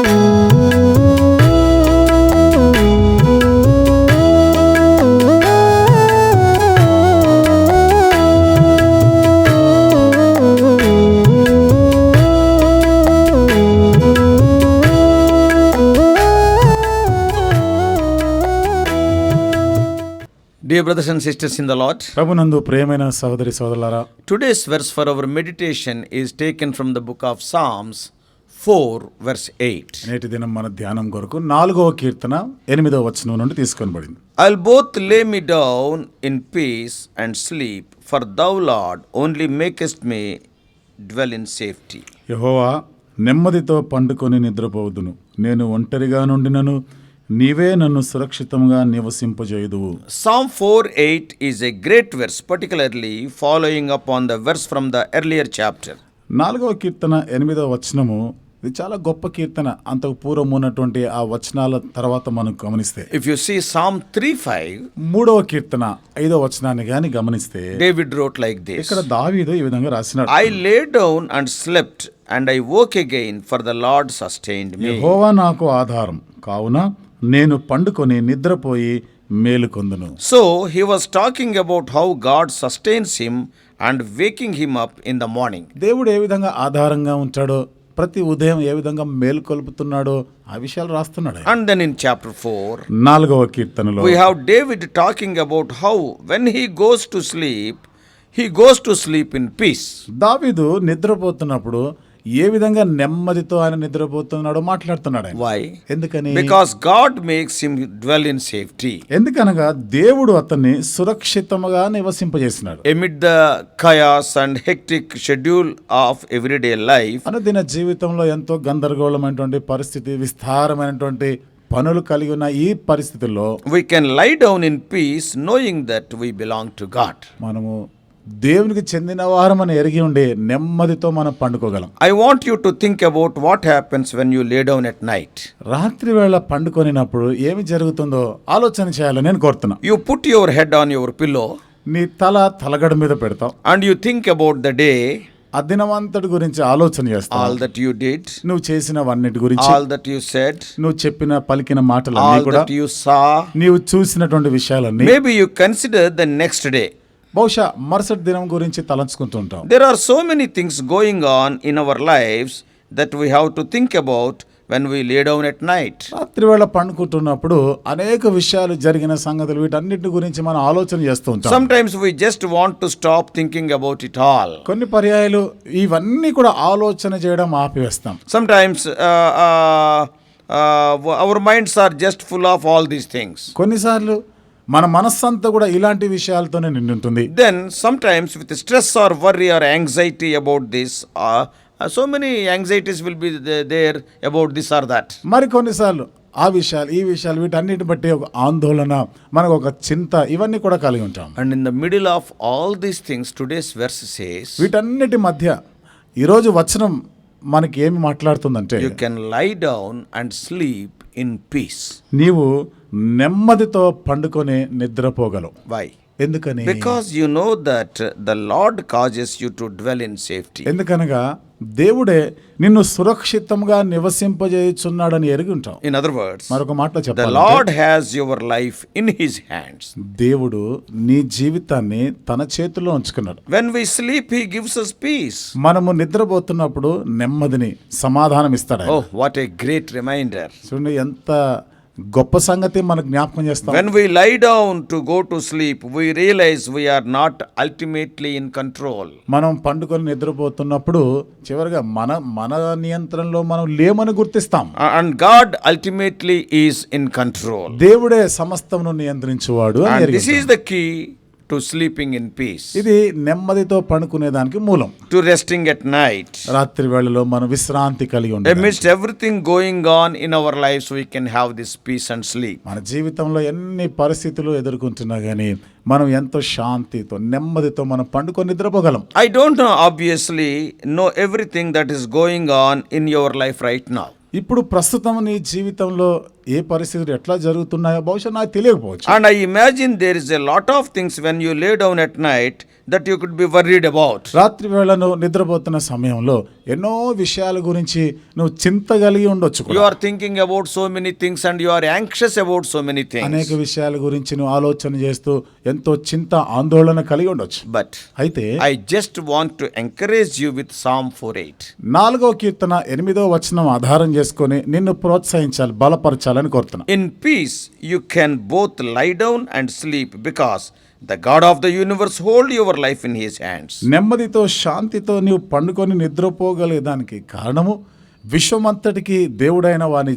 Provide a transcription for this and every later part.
Dear brothers and sisters in the Lord, ప్రభునందు ప్రియమైన సహోదరి సహోదరులారా, today's verse for our meditation is taken from the book of Psalms 4 verse 8. నేటి దినం మన ధ్యానం కొరకు 4వ కీర్తన 8వ వచనం నుండి తీసుకొనబడింది. I'll both lay me down in peace and sleep, for thou Lord only makest me dwell in safety. యెహోవా నెమ్మదితో పండుకొని నిద్రపోవుదును, నేను ఒంటరిగా నుండినను నీవే నన్ను సురక్షితంగా నివసింపజేయుదువు. Psalm 4:8 is a great verse, particularly following up on the verse from the earlier chapter. 4వ కీర్తన 8వ వచనము ఇది చాలా గొప్ప కీర్తన. అంతకు పూర్వం ఉన్నటువంటి ఆ వచనాల తర్వాత మనం గమనిస్తే, If you see Psalm 3:5, 3వ కీర్తన 5వ వచనాన్ని గాని గమనిస్తే, David wrote like this. ఇక్కడ దావీదు ఈ విధంగా రాసినాడు, I lay down and slept, and I woke again, for the Lord sustained me. యెహోవా నాకు ఆధారం కావున నేను పండుకొని నిద్రపోయి మేలుకొందును. So he was talking about how God sustains him and waking him up in the morning. దేవుడు ఏ విధంగా ఆధారంగా ఉంటాడో, ప్రతి ఉదయం ఏ విధంగా మేలుకొల్పుతున్నాడో ఆ విషయాలు రాస్తున్నాడు. And then in chapter 4, 4వ కీర్తనలో we have David talking about how when he goes to sleep in peace. దావీదు నిద్రపోతున్నప్పుడు ఏ విధంగా నెమ్మదితో ఆయన నిద్రపోతున్నాడో మాట్లాడుతున్నాడు. Why? ఎందుకని? Because God makes him dwell in safety. ఎందుకనగా దేవుడు అతన్ని సురక్షితంగా నివసింపజేసినాడు. Amid the chaos and hectic schedule of everyday life, అనుదిన జీవితంలో ఎంతో గందరగోళమైనటువంటి పరిస్థితి, విస్తారమైనటువంటి పనులు కలిగి ఉన్న ఈ పరిస్థితుల్లో we can lie down in peace knowing that we belong to God. మనము దేవునికి చెందిన వారమని ఎరిగి ఉండి నెమ్మదితో మనం పండుకోగలం. I want you to think about what happens when you lay down at night. రాత్రి వేళ పండుకొనినప్పుడు ఏమి జరుగుతుందో ఆలోచన చేయాలని నేను కోరుతున్నా. You put your head on your pillow నీ తలగడ మీద పెడతావు, and you think about the day, ఆ దినమంతటి గురించి ఆలోచన చేస్తావు. all that you did, నువ్వు చేసినవన్నిటి గురించి, all that you said, నువ్వు చెప్పిన పలికిన మాటలన్నీ all కూడా, that you saw. నీవు చూసినటువంటి విషయాలన్నీ Maybe you consider the next day. బహుశా మరుసటి దినం గురించి తలంచుకుంటూ ఉంటాం. There are so many things going on in our lives that we have to think about when we lay down at night. రాత్రి వేళ పండుకుంటున్నప్పుడు అనేక విషయాలు జరిగిన సంగతులు, వీటన్నిటి గురించి మనం ఆలోచన చేస్తూ ఉంటాం. Sometimes we just want to stop thinking about it all. కొన్ని పర్యాయాలు ఇవన్నీ కూడా ఆలోచన చేయడం ఆపివేస్తాం. Sometimes our minds are just full of all these things. కొన్నిసార్లు మన మనస్సంతా కూడా ఇలాంటి విషయాలతోనే నిండి ఉంటుంది. Then sometimes with stress or worry or anxiety about this, so many anxieties will be there about this or that. మరి కొన్నిసార్లు ఆ విషయాలు, ఈ విషయాలు, వీటన్నిటి బట్టి ఒక ఆందోళన, మనకు ఒక చింత, ఇవన్నీ కూడా కలిగి ఉంటాం. And in the middle of all these things, today's verse says, వీటన్నిటి మధ్య ఈరోజు వచనం మనకి ఏమి మాట్లాడుతుందంటే, you can lie down and sleep in peace. నీవు నెమ్మదితో పండుకొని నిద్రపోగలవు. Why? ఎందుకని? Because you know that the Lord causes you to dwell in safety. ఎందుకనగా దేవుడే నిన్ను సురక్షితంగా నివసింపజేయుచున్నాడని ఎరిగి ఉంటాం. In other words, మరొక మాటలో the చెప్పాలంటే, Lord has your life in his hands. దేవుడు నీ జీవితాన్ని తన చేతుల్లో ఉంచుకున్నాడు. When we sleep, he gives us peace. మనము నిద్రపోతున్నప్పుడు నెమ్మదిని, సమాధానం ఇస్తాడు. Oh, what a great reminder. చూడండి, ఎంత గొప్ప సంగతి మనకు జ్ఞాపకం చేస్తాం. When we lie down to go to sleep, we realize we are not ultimately in control. మనం పండుకొని నిద్రపోతున్నప్పుడు చివరిగా మన నియంత్రణలో మనం లేమని గుర్తిస్తాం. And God ultimately is in control. దేవుడే సమస్తమును నియంత్రించువాడు అని And ఎరిగి this ఉంటాం. is the key to sleeping in peace. ఇది నెమ్మదితో పండుకునేదానికి మూలం. To resting at night. రాత్రి వేళలో మనం విశ్రాంతి కలిగి ఉండాలి. Amidst everything going on in our lives, we can have this peace and sleep. మన జీవితంలో ఎన్ని పరిస్థితులు ఎదుర్కొంటున్నా గానీ మనం ఎంతో శాంతితో, నెమ్మదితో మనం పండుకొని నిద్రపోగలం. I don't obviously know everything that is going on in your life right now. ఇప్పుడు ప్రస్తుతం నీ జీవితంలో ఏ పరిస్థితులు ఎట్లా జరుగుతున్నాయో బహుశా నాకు తెలియకపోవచ్చు. And I imagine there is a lot of things when you lay down at night that you could be worried about. రాత్రి వేళను నిద్రపోతున్న సమయంలో ఎన్నో విషయాల గురించి నువ్వు చింత కలిగి ఉండొచ్చు You are thinking about so many things and you are anxious about so many అనేక things. విషయాల గురించి నువ్వు ఆలోచన చేస్తూ ఎంతో చింత ఆందోళన కలిగి ఉండొచ్చు. But అయితే I just want to encourage you with Psalm 4:8. 4వ కీర్తన 8వ వచనం ఆధారం చేసుకొని నిన్ను ప్రోత్సహించాలి, బలపరచాలని కోరుతున్నా. In peace you can both lie down and sleep because the God of the universe hold your life in his hands. నెమ్మదితో శాంతితో నీవు పండుకొని నిద్రపోగలిగేదానికి కారణము విశ్వమంతటికి దేవుడైన వాని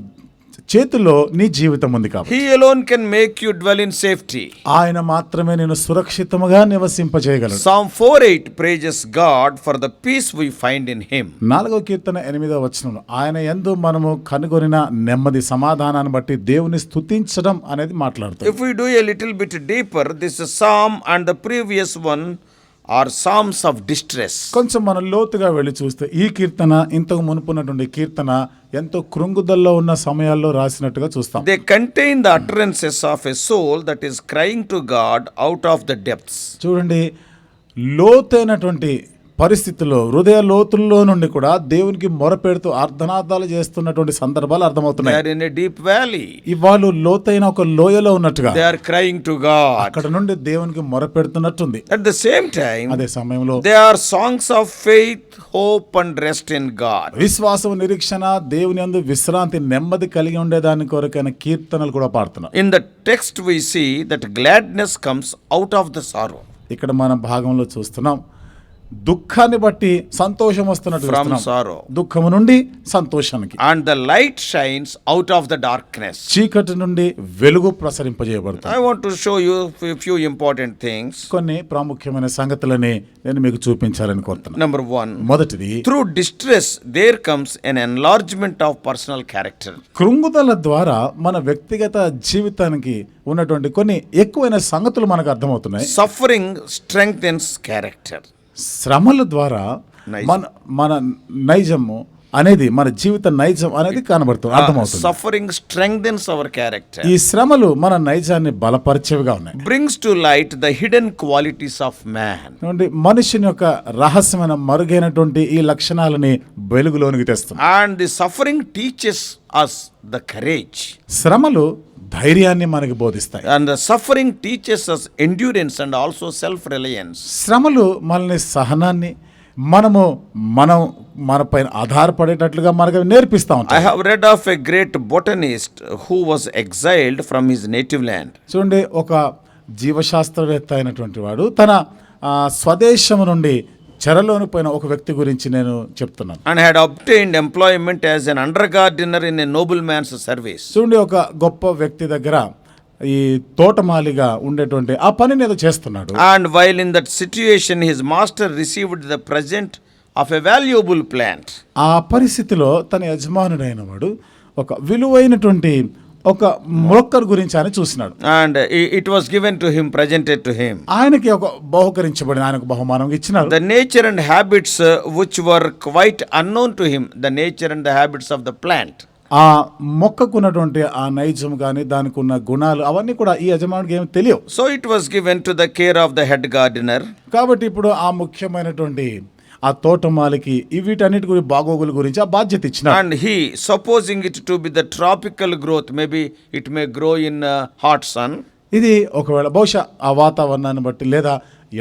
చేతుల్లో నీ జీవితం ఉంది కాబట్టి He alone can make you dwell in safety. ఆయన మాత్రమే నేను సురక్షితముగా నివసింపజేయగలడు. Psalm 4:8 praises God for the peace we find in him. 4వ కీర్తన 8వ వచనంలో ఆయన యందు మనము కనుగొనిన నెమ్మది సమాధానాన్ని బట్టి దేవుని స్తుతించడం అనేది మాట్లాడుతుంది. If we do a little bit deeper, this psalm and the previous one are psalms of distress. కొంచెం మనం లోతుగా వెళ్ళి చూస్తే ఈ కీర్తన ఇంతకు మునుపున్నటువంటి కీర్తన ఎంతో కృంగుదల్లో ఉన్న సమయాల్లో రాసినట్టుగా చూస్తాం. They contain the utterances of a soul that is crying to God out of the depths. చూడండి, లోతైనటువంటి పరిస్థితుల్లో హృదయ లోతుల్లో నుండి కూడా దేవునికి మొరపెడుతూ ఆర్ధనాదాలు చేస్తున్నటువంటి సందర్భాలు They అర్థమవుతున్నాయి. are in a deep valley. ఇవాళ లోతైన ఒక లోయలో ఉన్నట్టుగా They are crying to God. అక్కడ నుండి దేవునికి మొరపెడుతున్నట్టుంది. At the same time, అదే సమయంలో they are songs of faith, hope and rest in God. విశ్వాసం, నిరీక్షణ, దేవుని యందు విశ్రాంతి, నెమ్మది కలిగి ఉండేదాని కొరకైన కీర్తనలు కూడా పాడుతున్నారు. In the text we see that gladness comes out of the sorrow. ఇక్కడ మన భాగంలో చూస్తున్నాం, దుఃఖాన్ని బట్టి సంతోషం వస్తున్నట్టు From చూస్తున్నాం. sorrow. దుఃఖము నుండి సంతోషానికి, And the light shines out of the darkness. చీకటి నుండి వెలుగు ప్రసరింపజేయబడుతుంది. I want to show you a few important things. కొన్ని ప్రాముఖ్యమైన సంగతులని నేను మీకు చూపించాలని కోరుతున్నాను. Number one, మొదటిది, through distress there comes an enlargement of personal character. కృంగుదల ద్వారా మన వ్యక్తిగత జీవితానికి ఉన్నటువంటి కొన్ని ఎక్కువైన సంగతులు మనకు అర్థమవుతున్నాయి. Suffering strengthens character. శ్రమల ద్వారా మన నైజము అనేది, మన జీవిత నైజం అనేది కనబడుతుంది, అర్థమవుతుంది. Suffering strengthens our character. ఈ శ్రమలు మన నైజాన్ని బలపరిచేవిగా ఉన్నాయి. Brings to light the hidden qualities of man. చూడండి, మనుషుని యొక్క రహస్యమైన మరుగైనటువంటి ఈ లక్షణాలని వెలుగులోనికి తెస్తుంది. And the suffering teaches us the courage. శ్రమలు ధైర్యాన్ని మనకి బోధిస్తాయి. And the suffering teaches us endurance and also self-reliance. శ్రమలు మనల్ని సహనాన్ని, మనం మన పైన ఆధారపడేటట్లుగా మనకు నేర్పిస్తా I ఉంటాయి. have read of a great botanist who was exiled from his native land. చూడండి, ఒక జీవశాస్త్రవేత్త అయినటువంటి వాడు తన స్వదేశం నుండి చెరలోని పోయిన ఒక వ్యక్తి గురించి నేను చెప్తున్నాను. And had obtained employment as an undergardener in a nobleman's service. చూడండి, ఒక గొప్ప వ్యక్తి దగ్గర ఈ తోటమాలిగా ఉండేటువంటి ఆ పనిని ఏదో చేస్తున్నాడు. And while in that situation his master received the present of a valuable plant. ఆ పరిస్థితిలో తన యజమానుడైన వాడు ఒక విలువైనటువంటి ఒక మొక్కను గురించి ఆయన చూసినాడు. And it was given to him, presented to him. ఆయనకి ఒక బహుకరించబడిన, ఆయనకు బహుమానం ఇచ్చినారు. The nature and habits which were quite unknown to him, the nature and the habits of the plant. ఆ మొక్కకు ఉన్నటువంటి ఆ నైజం కానీ దానికి ఉన్న గుణాలు అవన్నీ కూడా ఈ యజమానికి ఏమి తెలియవు. So it was given to the care of the head gardener. కాబట్టి ఇప్పుడు ఆ ముఖ్యమైనటువంటి ఆ తోటమాలికి వీటన్నిటి గురించి, బాగోగుల గురించి ఆ బాధ్యత ఇచ్చినాడు. And he, supposing it to be the tropical growth, maybe it may grow in hot sun. ఇది ఒకవేళ బహుశా ఆ వాతావరణాన్ని బట్టి లేదా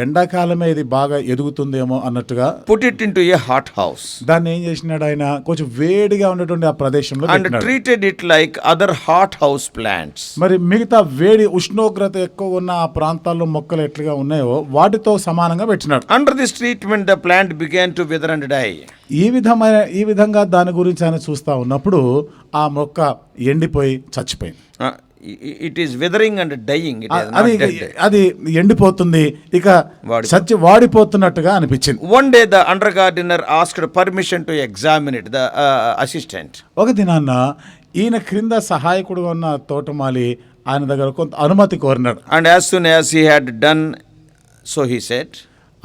ఎండాకాలమే ఇది బాగా ఎదుగుతుందేమో అన్నట్టుగా Put it into a hot house. దాన్ని ఏం చేసినాడు, ఆయన కొంచెం వేడిగా ఉన్నటువంటి ఆ ప్రదేశంలో And పెట్టినాడు. treated it like other hot house plants. మరి మిగతా వేడి ఉష్ణోగ్రత ఎక్కువ ఉన్న ఆ ప్రాంతాల్లో మొక్కలు ఎట్లుగా ఉన్నాయో వాటితో సమానంగా పెట్టినాడు. Under this treatment the plant began to wither and die. ఈ విధంగా దాని గురించి ఆయన చూస్తా ఉన్నప్పుడు ఆ మొక్క ఎండిపోయి చచ్చిపోయింది. It is withering and dying. It is not అది dead. అది ఎండిపోతుంది, ఇక చచ్చి వాడిపోతున్నట్టుగా అనిపించింది. One day the undergardener asked permission to examine it, the assistant. ఒక దినాన్న ఈయన క్రింద సహాయకుడుగా ఉన్న తోటమాలి ఆయన దగ్గర కొంత అనుమతి కోరినాడు. And as soon as he had done so, he said,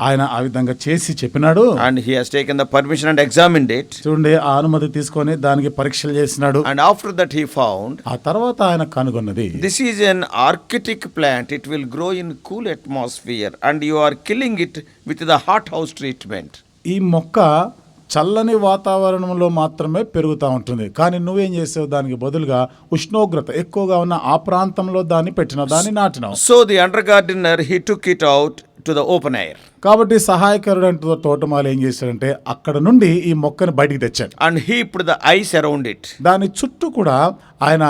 ఆయన ఆ విధంగా చేసి చెప్పినాడు. and he has taken the permission and examined it. చూడండి, ఆ అనుమతి తీసుకొని దానికి పరీక్షలు చేసినాడు. And after that he found ఆ తర్వాత ఆయన కనుగొన్నది, this is an archaic plant. It will grow in cool atmosphere and you are killing it with the hothouse treatment. ఈ మొక్క చల్లని వాతావరణంలో మాత్రమే పెరుగుతూ ఉంటుంది, కానీ నువ్వేం చేసావు, దానికి బదులుగా ఉష్ణోగ్రత ఎక్కువగా ఉన్న ఆ ప్రాంతంలో దాన్ని పెట్టినావు, దాన్ని నాటినావు. So the under gardener, he took it out to the open air. కాబట్టి సహాయకరుడు తోటమాలి ఏం చేశాడంటే అక్కడ నుండి ఈ మొక్కను బయటికి తెచ్చాడు. And he put the ice around it. దాని చుట్టూ కూడా ఆయన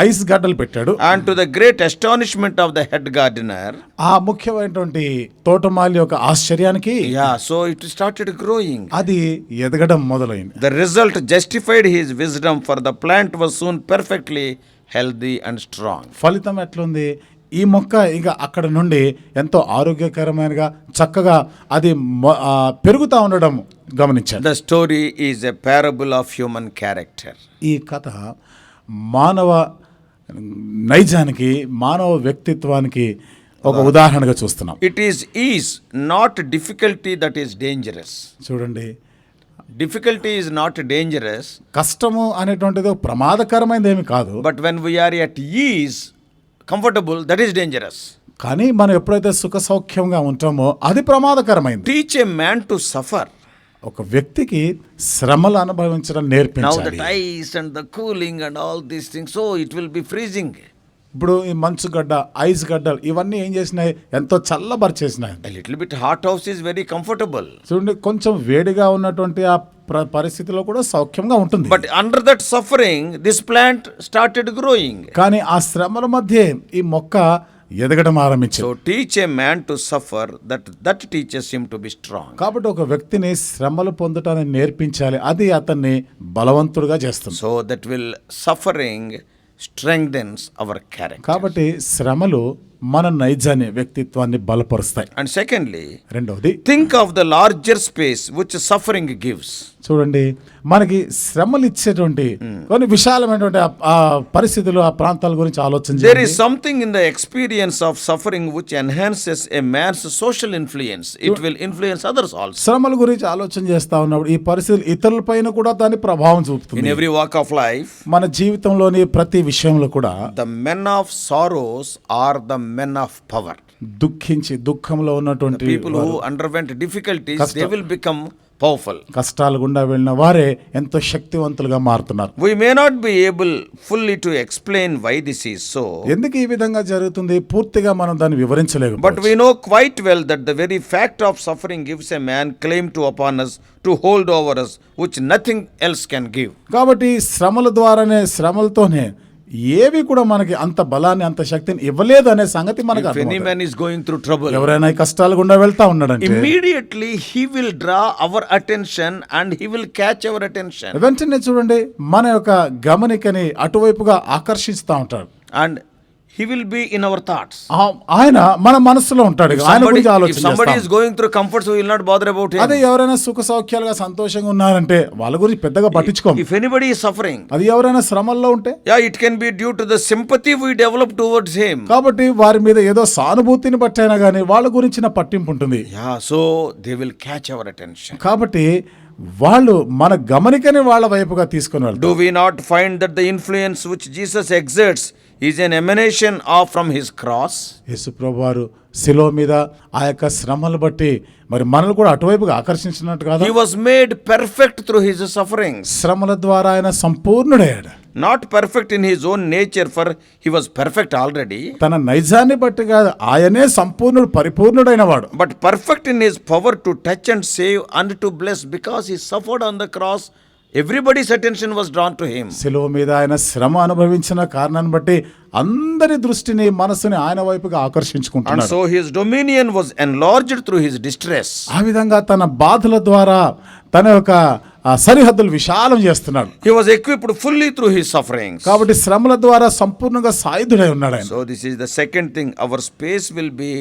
ఐస్ గడ్డలు పెట్టాడు. And to the great astonishment of the head gardener, ఆ ముఖ్యమైనటువంటి తోటమాలి యొక్క ఆశ్చర్యానికి so it started growing. అది ఎదగడం మొదలైంది. The result justified his wisdom, for the plant was soon perfectly healthy and strong. ఫలితం ఎట్లుంది, ఈ మొక్క ఇంకా అక్కడ నుండి ఎంతో ఆరోగ్యకరమైనగా చక్కగా అది పెరుగుతూ ఉండడం గమనించాడు. The story is a parable of human character. ఈ కథ మానవ నైజానికి, మానవ వ్యక్తిత్వానికి ఒక ఉదాహరణగా చూస్తున్నాం. It is ease, not difficulty, that is dangerous. చూడండి, Difficulty is not dangerous, కష్టము అనేటువంటిది ప్రమాదకరమైనది ఏమి కాదు, but when we are at ease, comfortable, that is dangerous. కానీ మనం ఎప్పుడైతే సుఖ సౌఖ్యంగా ఉంటామో అది ప్రమాదకరమైంది. Teach a man to suffer. ఒక వ్యక్తికి శ్రమలు అనుభవించడం Now నేర్పించాలి. the ice and the cooling and all these things, so it will be freezing. ఇప్పుడు ఈ మంచు గడ్డ, ఐస్ గడ్డలు ఇవన్నీ ఏం చేసినాయి, ఎంతో చల్లబరిచేసినాయి. A little bit hot house is very comfortable. చూడండి, కొంచెం వేడిగా ఉన్నటువంటి ఆ పరిస్థితిలో కూడా సౌఖ్యంగా ఉంటుంది. But under that suffering, this plant started growing. కానీ ఆ శ్రమల మధ్య ఈ మొక్క ఎదగడం ఆరంభించింది. So teach a man to suffer, that teaches him to be strong. కాబట్టి ఒక వ్యక్తిని శ్రమలు పొందటాన్ని నేర్పించాలి, అది అతన్ని బలవంతుడిగా చేస్తుంది. So that will suffering strengthens our character. కాబట్టి శ్రమలు మన నైజాన్ని, వ్యక్తిత్వాన్ని బలపరుస్తాయి. And secondly, రెండవది, think of the larger space which suffering gives. చూడండి, మనకి శ్రమలు ఇచ్చేటువంటి కొన్ని విశాలమైనటువంటి ఆ పరిస్థితులు, ఆ ప్రాంతాల గురించి ఆలోచన There చేయండి. is something in the experience of suffering which enhances a man's social influence. It will influence others also. శ్రమల గురించి ఆలోచన చేస్తా ఉన్నప్పుడు ఈ పరిస్థితులు ఇతరులపైన కూడా దాని ప్రభావం In చూపుతుంది. every walk of life, మన జీవితంలోని ప్రతి విషయంలో కూడా the men of sorrows are the men of power. దుఃఖించి దుఃఖంలో ఉన్నటువంటి People who underwent difficulties, they will become powerful. కష్టాలు గుండా వెళ్ళిన వారే ఎంతో శక్తివంతులుగా మారుతున్నారు. We may not be able fully to explain why this is so, ఎందుకు ఈ విధంగా జరుగుతుంది పూర్తిగా మనం దాన్ని వివరించలేము. but we know quite well that the very fact of suffering gives a man claim to upon us to hold over us, which nothing else can give. కాబట్టి శ్రమల ద్వారానే, శ్రమలతోనే ఏవి కూడా మనకి అంత బలాన్ని, అంత శక్తిని ఇవ్వలేదు అనే సంగతి మనకు If any అర్థమవుతుంది. man is going through trouble, ఎవరైనా ఈ కష్టాలు గుండా వెళ్తా ఉన్నాడంటే immediately he will draw our attention and he will catch our attention, వెంటనే చూడండి మన యొక్క గమనికని అటువైపుగా ఆకర్షిస్తూ ఉంటాడు. and he will be in our thoughts. ఆయన మన మనసులో ఉంటాడు. ఆయన గురించి If ఆలోచన somebody is చేస్తాం. going through comforts, we will not bother about him. అదే ఎవరైనా సుఖ సౌఖ్యాలుగా సంతోషంగా ఉన్నారంటే వాళ్ళ గురించి పెద్దగా పట్టించుకోము. If anybody is suffering, అది ఎవరైనా శ్రమల్లో ఉంటే it can be due to the sympathy we develop towards him. కాబట్టి వారి మీద ఏదో సానుభూతిని బట్టైనా కానీ వాళ్ళ గురించిన పట్టింపు ఉంటుంది. So they will catch our attention. కాబట్టి వాళ్ళు మన గమనికని వాళ్ళ వైపుగా తీసుకుని వెళ్తారు. Do we not find that the influence which Jesus exerts is an emanation of from his cross? యేసు ప్రభువారు శిలువ మీద ఆ యొక్క శ్రమలు బట్టి మరి మనల్ని కూడా అటువైపుగా ఆకర్షించినట్టు కాదు. He was made perfect through his sufferings. శ్రమల ద్వారా ఆయన సంపూర్ణుడయ్యాడు. Not perfect in his own nature, for he was perfect already, తన నైజాన్ని బట్టి కాదు, ఆయనే సంపూర్ణుడు, పరిపూర్ణుడైన వాడు. but perfect in his power to touch and save and to bless, because he suffered on the cross. Everybody's attention was drawn to him. శిలువ మీద ఆయన శ్రమ అనుభవించిన కారణాన్ని బట్టి అందరి దృష్టిని, మనసుని ఆయన వైపుగా And ఆకర్షించుకుంటున్నాడు. so his dominion was enlarged through his distress. ఆ విధంగా తన బాధల ద్వారా తన యొక్క సరిహద్దులు విశాలం చేస్తున్నాడు. He was equipped fully through his sufferings. కాబట్టి శ్రమల ద్వారా సంపూర్ణంగా సాయుధుడై ఉన్నాడు ఆయన. So this is the second thing. Our space will be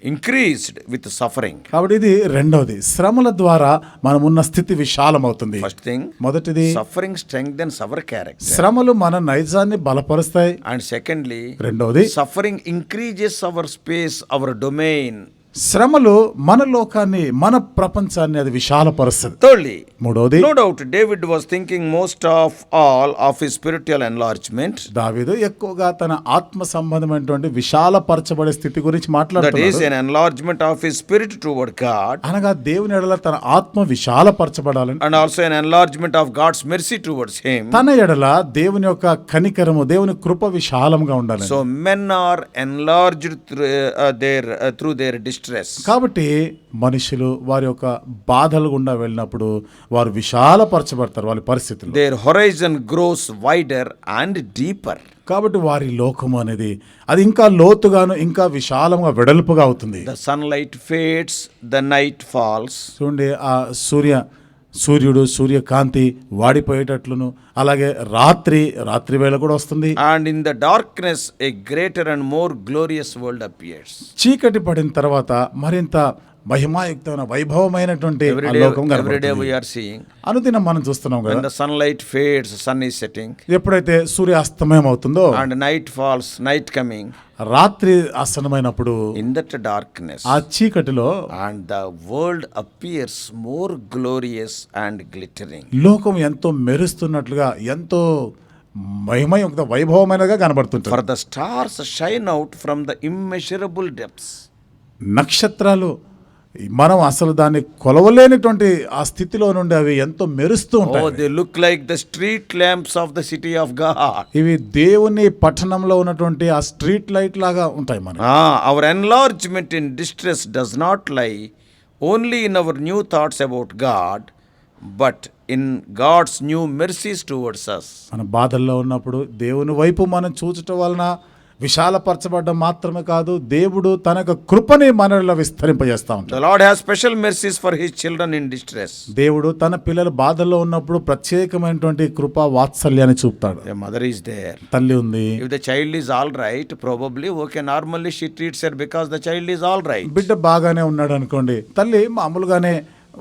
increased with suffering. కాబట్టి ఇది రెండవది, శ్రమల ద్వారా మనం ఉన్న స్థితి విశాలమవుతుంది. First thing, మొదటిది, suffering strengthens our character. శ్రమలు మన నైజాన్ని బలపరుస్తాయి. And secondly, రెండవది, suffering increases our space, our domain, శ్రమలు మన లోకాన్ని, మన ప్రపంచాన్ని అది విశాలపరుస్తుంది. Thirdly, మూడవది, no doubt David was thinking most of all of his spiritual enlargement. దావీదు ఎక్కువగా తన ఆత్మ సంబంధమైనటువంటి విశాలపరచబడే స్థితి గురించి That is మాట్లాడుతున్నాడు. an enlargement of his spirit toward God, అనగా దేవుని ఎడల తన ఆత్మ విశాలపరచబడాలని, and also an enlargement of God's mercy towards him. తన ఎడల దేవుని యొక్క కనికరము, దేవుని కృప విశాలంగా ఉండాలని. So men are enlarged through their distress. కాబట్టి మనుషులు వారి యొక్క బాధలు గుండా వెళ్ళినప్పుడు వారు విశాలపరచబడతారు వాళ్ళ పరిస్థితులు. Their horizon grows wider and deeper. కాబట్టి వారి లోకము అనేది అది ఇంకా లోతుగాను, ఇంకా విశాలంగా వెడల్పుగా అవుతుంది. The sunlight fades, the night falls. చూడండి, ఆ సూర్యుడు సూర్యకాంతి వాడిపోయేటట్లును, అలాగే రాత్రి వేళ కూడా వస్తుంది. And in the darkness a greater and more glorious world appears. చీకటి పడిన తర్వాత మరింత మహిమాయుక్తమైన వైభవమైనటువంటి ఆ లోకం Every day కనబడుతుంది. we are seeing. అనుదినం మనం చూస్తున్నాం When కదా, the sunlight fades, sun is setting. ఎప్పుడైతే సూర్యాస్తమయం అవుతుందో, And night falls, night coming. రాత్రి ఆసన్నమైనప్పుడు In that darkness. ఆ చీకటిలో And the world appears more glorious and glittering. లోకం ఎంతో మెరుస్తున్నట్లుగా, ఎంతో మహిమయుక్త వైభవమైనగా కనబడుతుంటుంది. For the stars shine out from the immeasurable depths. నక్షత్రాలు మనం అసలు దాన్ని కొలవలేనిటువంటి ఆ స్థితిలో నుండి అవి ఎంతో మెరుస్తూ Oh, ఉంటాయి. they look like the street lamps of the city of God. ఇవి దేవుని పట్టణంలో ఉన్నటువంటి ఆ స్ట్రీట్ లైట్ లాగా ఉంటాయి మనకి. Our enlargement in distress does not lie only in our new thoughts about God, but in God's new mercies towards us. మన బాధల్లో ఉన్నప్పుడు దేవుని వైపు మనం చూచటం వలన విశాలపరచబడ్డం మాత్రమే కాదు, దేవుడు తన యొక్క కృపని మనలో విస్తరింపజేస్తా ఉంటాడు. The Lord has special mercies for His children in distress. దేవుడు తన పిల్లలు బాధల్లో ఉన్నప్పుడు ప్రత్యేకమైనటువంటి కృపా వాత్సల్యాన్ని చూపుతాడు. A mother is there. తల్లి ఉంది. If the child is all right, probably okay, normally she treats her because the child is all right. బిడ్డ బాగానే ఉన్నాడు అనుకోండి, తల్లి మామూలుగానే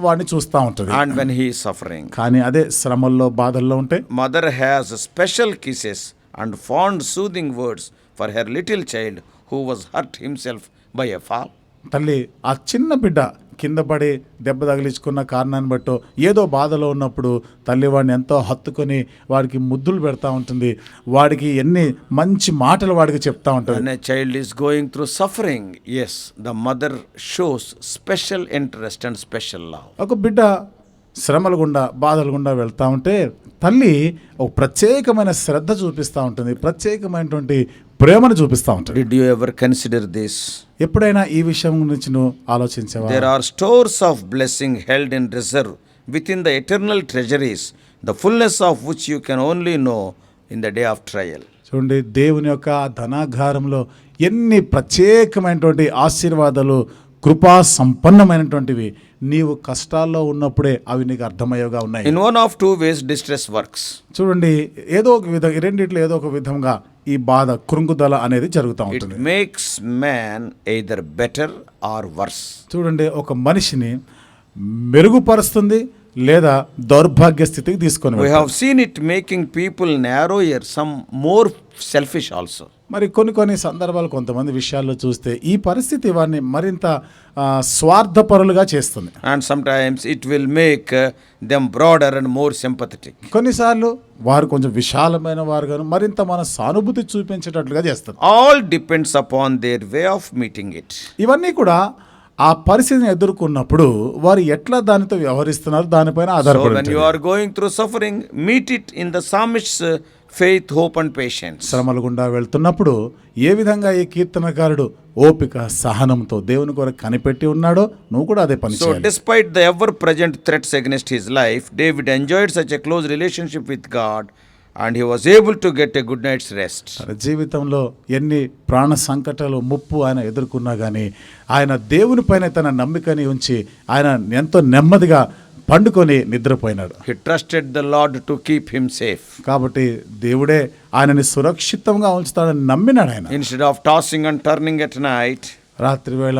వాడిని చూస్తూ ఉంటుంది. And when he is suffering, కానీ అదే శ్రమల్లో బాధల్లో ఉంటే mother has special kisses and fond soothing words for her little child who was hurt himself by a fall. తల్లి ఆ చిన్న బిడ్డ కింద పడి దెబ్బ తగిలించుకున్న కారణాన్ని బట్టో ఏదో బాధలో ఉన్నప్పుడు తల్లి వాడిని ఎంతో హత్తుకొని వాడికి ముద్దులు పెడతా ఉంటుంది, వాడికి ఎన్ని మంచి మాటలు వాడికి చెప్తా ఉంటుంది. When a child is going through suffering, yes, the mother shows special interest and special love. ఒక బిడ్డ శ్రమల గుండా, బాధల గుండా వెళ్తా ఉంటే తల్లి ఒక ప్రత్యేకమైన శ్రద్ధ చూపిస్తూ ఉంటుంది, ప్రత్యేకమైనటువంటి ప్రేమను చూపిస్తూ ఉంటుంది. Did you ever consider this? ఎప్పుడైనా ఈ విషయం గురించి నువ్వు ఆలోచించావా? There are stores of blessing held in reserve within the eternal treasuries, the fullness of which you can only know in the day of trial. చూడండి, దేవుని యొక్క ధనాగారంలో ఎన్ని ప్రత్యేకమైనటువంటి ఆశీర్వాదాలు, కృపా సంపన్నమైనటువంటివి నీవు కష్టాల్లో ఉన్నప్పుడే అవి నీకు అర్థమయ్యేగా ఉన్నాయి. In one of two ways distress works. చూడండి, ఏదో ఒక విధంగా, రెండిట్లో ఏదో ఒక విధంగా ఈ బాధ, కృంగుదల అనేది జరుగుతూ It ఉంటుంది. makes man either better or worse. చూడండి, ఒక మనిషిని మెరుగుపరుస్తుంది లేదా దౌర్భాగ్య స్థితికి తీసుకొని We వెళ్తుంది. have seen it making people narrower, some more selfish also. మరి కొన్ని సందర్భాలు, కొంతమంది విషయాల్లో చూస్తే ఈ పరిస్థితి వారిని మరింత స్వార్థపరులుగా చేస్తుంది. And sometimes it will make them broader and more sympathetic. కొన్నిసార్లు వారు కొంచెం విశాలమైన వారుగాను, మరింత మన సానుభూతి చూపించేటట్లుగా చేస్తారు. All depends upon their way of meeting it. ఇవన్నీ కూడా ఆ పరిస్థితిని ఎదుర్కొన్నప్పుడు వారు ఎట్లా దానితో వ్యవహరిస్తున్నారు దానిపైన So ఆధారపడి when you ఉంటుంది. are going through suffering, meet it in the psalmist's faith, hope and patience. శ్రమల గుండా వెళ్తున్నప్పుడు ఏ విధంగా ఈ కీర్తనకారుడు ఓపిక, సహనంతో దేవుని కొరకు కనిపెట్టి ఉన్నాడో నువ్వు కూడా అదే పని So చేయాలి. despite the ever-present threats against his life, David enjoyed such a close relationship with God and he was able to get a good night's rest. తన జీవితంలో ఎన్ని ప్రాణ సంకటాలు, ముప్పు ఆయన ఎదుర్కొన్నా కానీ ఆయన దేవుని పైన తన నమ్మికని ఉంచి ఆయన ఎంతో నెమ్మదిగా పండుకొని నిద్రపోయినాడు. He trusted the Lord to keep him safe. కాబట్టి దేవుడే ఆయనని సురక్షితంగా ఉంచుతాడని నమ్మినాడు ఆయన. Instead of tossing and turning at night, రాత్రి వేళ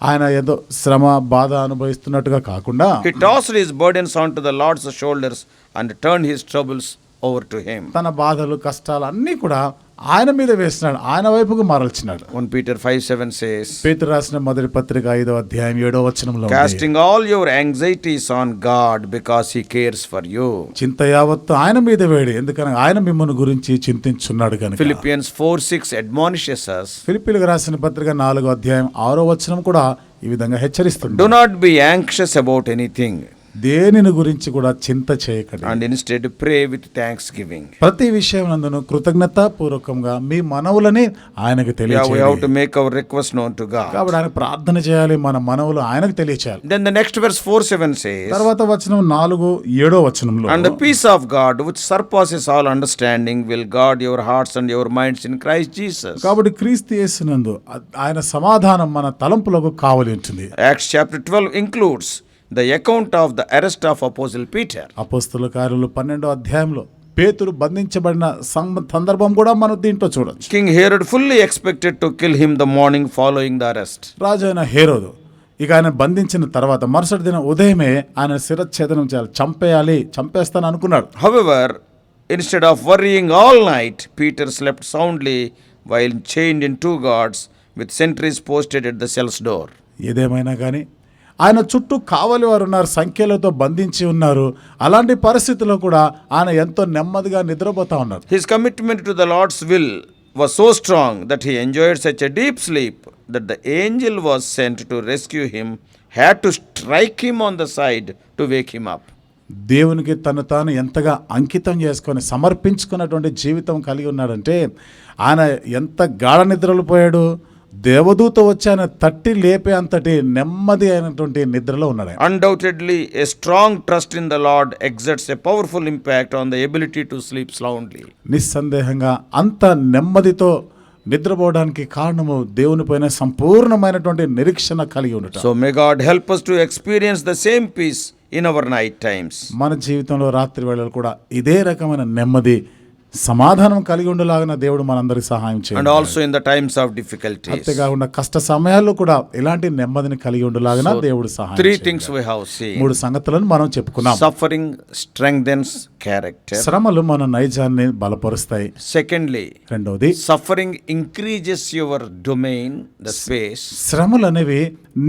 ఆయన ఏదో శ్రమ, బాధ అనుభవిస్తున్నట్టుగా కాకుండా he tossed his burdens onto the Lord's shoulders and turned his troubles over to him. తన బాధలు కష్టాలు అన్నీ కూడా ఆయన మీద వేసినాడు, ఆయన వైపుకు మరల్చినాడు. 1 Peter 5:7 says, పేతురు రాసిన మొదటి పత్రిక 5వ అధ్యాయం 7వ వచనంలో ఉంది, casting all your anxieties on God because he cares for you. చింత యావత్తు ఆయన మీద వేడి, ఎందుకనగా ఆయన మిమ్మల్ని గురించి చింతించున్నాడు కనుక. Philippians 4:6 admonishes us, ఫిలిప్పీయులకు రాసిన పత్రిక 4వ అధ్యాయం 6వ వచనం కూడా ఈ విధంగా హెచ్చరిస్తుంది, do not be anxious about anything, దేనిని గురించి కూడా చింత చేయకండి, and instead pray with thanksgiving. ప్రతి విషయం నందును కృతజ్ఞతా పూర్వకంగా మీ మనవులని ఆయనకు Yeah, we తెలియజేయాలి. have to make our request known to God. కాబట్టి ఆయన ప్రార్థన చేయాలి, మన మనవులు ఆయనకు తెలియచేయాలి. Then the next verse 4:7 says, తర్వాత వచనం 4-7 వచనంలో, and the peace of God which surpasses all understanding will guard your hearts and your minds in Christ Jesus. కాబట్టి క్రీస్తు యేసునందు ఆయన సమాధానం మన తలంపులకు కావలి ఉంటుంది. Acts chapter 12 includes the account of the arrest of Apostle Peter. అపోస్తలుల కార్యములు 12వ అధ్యాయంలో పేతురు బంధించబడిన సందర్భం కూడా మనం దీంట్లో చూడొచ్చు. King Herod fully expected to kill him the morning following the arrest. రాజు అయిన హేరోదు ఇక ఆయన బంధించిన తర్వాత మరుసటి దిన ఉదయమే ఆయన శిరచ్ఛేదనం చేయాలి, చంపేస్తాను అనుకున్నాడు. However, instead of worrying all night, Peter slept soundly while chained in 2 guards with sentries posted at the cell's door. ఏదేమైనా కానీ ఆయన చుట్టూ కావలి వారు ఉన్నారు, సంఖ్యలతో బంధించి ఉన్నారు. అలాంటి పరిస్థితుల్లో కూడా ఆయన ఎంతో నెమ్మదిగా నిద్రపోతా ఉన్నారు. His commitment to the Lord's will was so strong that he enjoyed such a deep sleep that the angel was sent to rescue him had to strike him on the side to wake him up. దేవునికి తను తాను ఎంతగా అంకితం చేసుకొని సమర్పించుకున్నటువంటి జీవితం కలిగి ఉన్నాడంటే ఆయన ఎంత గాఢ నిద్రలు పోయాడు. దేవదూత వచ్చి ఆయన తట్టి లేపే అంతటి నెమ్మది అయినటువంటి నిద్రలో ఉన్నాడు. Undoubtedly, a strong trust in the Lord exerts a powerful impact on the ability to sleep soundly. నిస్సందేహంగా అంత నెమ్మదితో నిద్రపోవడానికి కారణము దేవుని పైన సంపూర్ణమైనటువంటి నిరీక్షణ కలిగి ఉండటం. So may God help us to experience the same peace in our night times. మన జీవితంలో రాత్రి వేళలు కూడా ఇదే రకమైన నెమ్మది సమాధానం కలిగి ఉండేలాగా దేవుడు మనందరికి సహాయం And చేయాలి. also in the times of difficulties. అంతేకాకుండా కష్ట సమయాల్లో కూడా ఇలాంటి నెమ్మదిని కలిగి ఉండేలాగా దేవుడు సహాయం 3 చేయాలి. things we have seen. 3 సంగతులను మనం చెప్పుకున్నాం. Suffering strengthens character. శ్రమలు మన నైజాన్ని బలపరుస్తాయి. Secondly, రెండవది, suffering increases your domain, the space. శ్రమలు అనేవి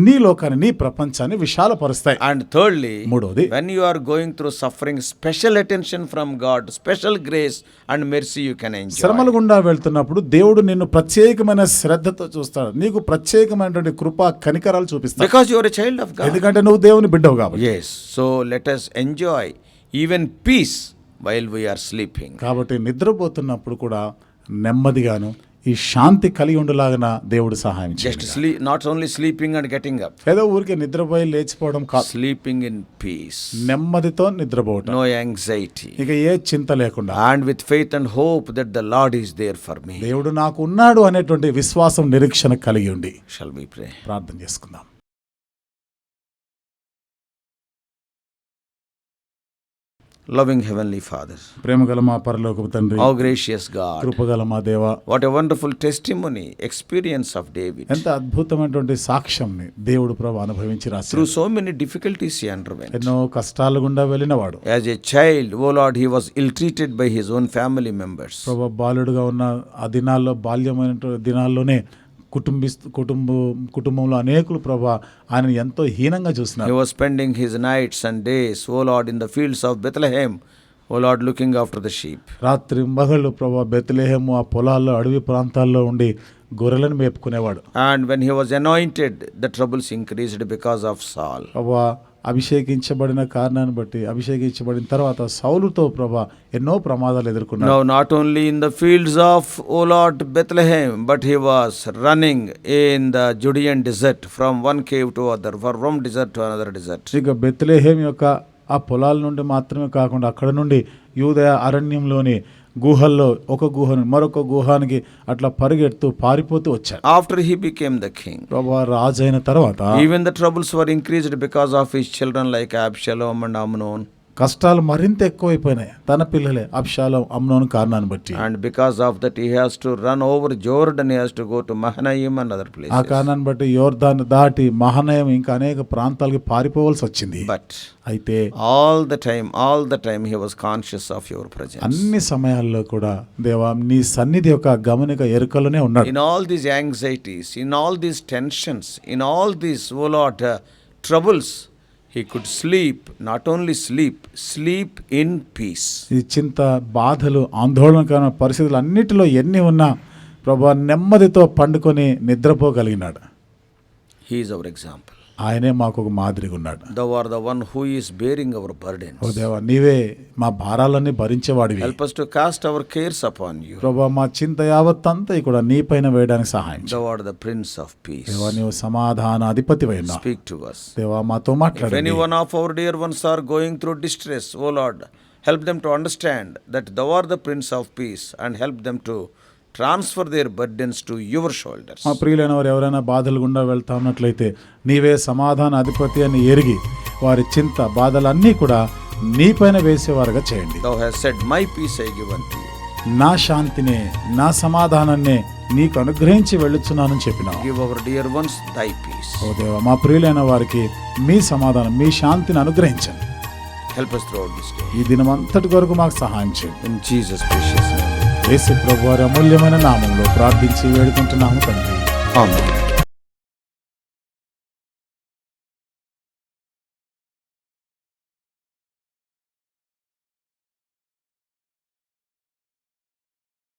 నీ లోకాన్ని, నీ ప్రపంచాన్ని విశాలపరుస్తాయి. And thirdly, మూడవది, when you are going through suffering, special attention from God, special grace and mercy you can enjoy. శ్రమల గుండా వెళ్తున్నప్పుడు దేవుడు నిన్ను ప్రత్యేకమైన శ్రద్ధతో చూస్తాడు, నీకు ప్రత్యేకమైనటువంటి కృపా కనికరాలు చూపిస్తాడు. Because you are a child of God. ఎందుకంటే నువ్వు దేవుని బిడ్డవు కాబట్టి. Yes. So let us enjoy even peace while we are sleeping. కాబట్టి నిద్రపోతున్నప్పుడు కూడా నెమ్మదిగాను ఈ శాంతి కలిగి ఉండలాగా దేవుడు సహాయం Just చేయాలి. sleep, not only sleeping and getting up. ఏదో ఊరికే నిద్రపోయి లేచిపోవడం కాదు, Sleeping in peace. నెమ్మదితో నిద్రపోవటం, No anxiety. ఇక ఏ చింత లేకుండా And with faith and hope that the Lord is there for me. దేవుడు నాకు ఉన్నాడు అనేటువంటి విశ్వాసం, నిరీక్షణ కలిగి ఉండి Shall we pray? ప్రార్థన చేసుకుందాం. Loving Heavenly Father, ప్రేమగల మా పరలోకపు తండ్రి, how gracious God. కృపగల మా దేవ, What a wonderful testimony, experience of David. ఎంత అద్భుతమైనటువంటి సాక్ష్యంని దేవుడు ప్రభు అనుభవించి రాశాడు. Through so many difficulties he underwent. ఎన్నో కష్టాల గుండా వెళ్ళినవాడు. As a child, oh Lord, he was ill-treated by his own family members. ప్రభు బాలుడుగా ఉన్న ఆ దినాల్లో, బాల్యమైనటువంటి దినాల్లోనే కుటుంబంలో అనేకులు ప్రభా ఆయన ఎంతో హీనంగా He చూస్తున్నారు. was spending his nights and days, oh Lord, in the fields of Bethlehem, oh Lord, looking after the sheep. రాత్రి మగళ్ళు ప్రభా బెత్లెహేము ఆ పొలాల్లో, అడవి ప్రాంతాల్లో ఉండి గొర్రెలను మేపుకునేవాడు. And when he was anointed, the troubles increased because of Saul. ప్రభా అభిషేకించబడిన కారణాన్ని బట్టి, అభిషేకించబడిన తర్వాత సౌలుతో ప్రభా ఎన్నో ప్రమాదాలు ఎదుర్కొన్నాడు. Now, not only in the fields of, O Lord, Bethlehem, but he was running in the Judean desert from one cave to other, from desert to another desert. ఇక Bethlehem యొక్క ఆ పొలాల నుండి మాత్రమే కాకుండా అక్కడ నుండి యూదయ అరణ్యంలోని గుహల్లో ఒక గుహను మరొక గుహానికి అట్లా పరిగెడుతూ పారిపోతూ వచ్చాడు. After he became the king, ప్రభా రాజు అయిన తర్వాత even the troubles were increased because of his children like Absalom and Amnon. కష్టాలు మరింత ఎక్కువైపోయినాయి. తన పిల్లలే అబ్షాలోం, అమ్నోను కారణాన్ని బట్టి. And because of that, he has to run over Jordan. He has to go to Mahanaim and other ఆ places. కారణాన్ని బట్టి యోర్దాను దాటి మహనయం ఇంకా అనేక ప్రాంతాలకి పారిపోవాల్సి వచ్చింది. But అయితే all the time, he was conscious of your presence. అన్ని సమయాల్లో కూడా దేవా నీ సన్నిధి యొక్క గమనిక ఎరుకలోనే ఉన్నాడు. In all these anxieties, in all these tensions, in all these, oh Lord, troubles, he could sleep, not only sleep in peace. ఈ చింత, బాధలు, ఆందోళనకరమైన పరిస్థితులు అన్నిటిలో ఎన్ని ఉన్నా ప్రభువా నెమ్మదితో పండుకొని నిద్రపోగలిగినాడు. He is our example. ఆయనే మాకు ఒక మాదిరిగా ఉన్నాడు. Thou art the one who is bearing our burdens. ఓ దేవా నీవే మా భారాలన్నీ భరించేవాడివి. Help us to cast our cares upon you. ప్రభువా మా చింత యావత్తంతా కూడా నీపైన వేయడానికి సహాయం చేయి. Thou art the Prince of Peace. దేవా నీవు సమాధాన అధిపతివై ఉన్నావు. Speak to us. దేవా మాతో If మాట్లాడండి. any one of our dear ones are going through distress, O Lord, help them to understand that Thou art the Prince of Peace, and help them to transfer their burdens to your shoulders. మా ప్రియులైన వారు ఎవరైనా బాధలు గుండా వెళ్తా ఉన్నట్లయితే నీవే సమాధాన అధిపతి అని ఎరిగి వారి చింత, బాధలన్నీ కూడా నీపైన వేసేవారుగా చేయండి. Thou hast said, My peace I give unto you. నా శాంతినే, నా సమాధానాన్నే నీకు అనుగ్రహించి వెళ్ళుచున్నానని చెప్పినావు. Give our dear ones Thy peace. ఓ దేవా మా ప్రియులైన వారికి మీ సమాధానం, మీ శాంతిని అనుగ్రహించండి. Help us throughout this day. ఈ దినమంతటి వరకు మాకు సహాయం చేయండి. In Jesus' precious name. యేసు ప్రభువారి అమూల్యమైన నామంలో ప్రార్థించి వేడుకుంటున్నాము తండ్రి. Amen.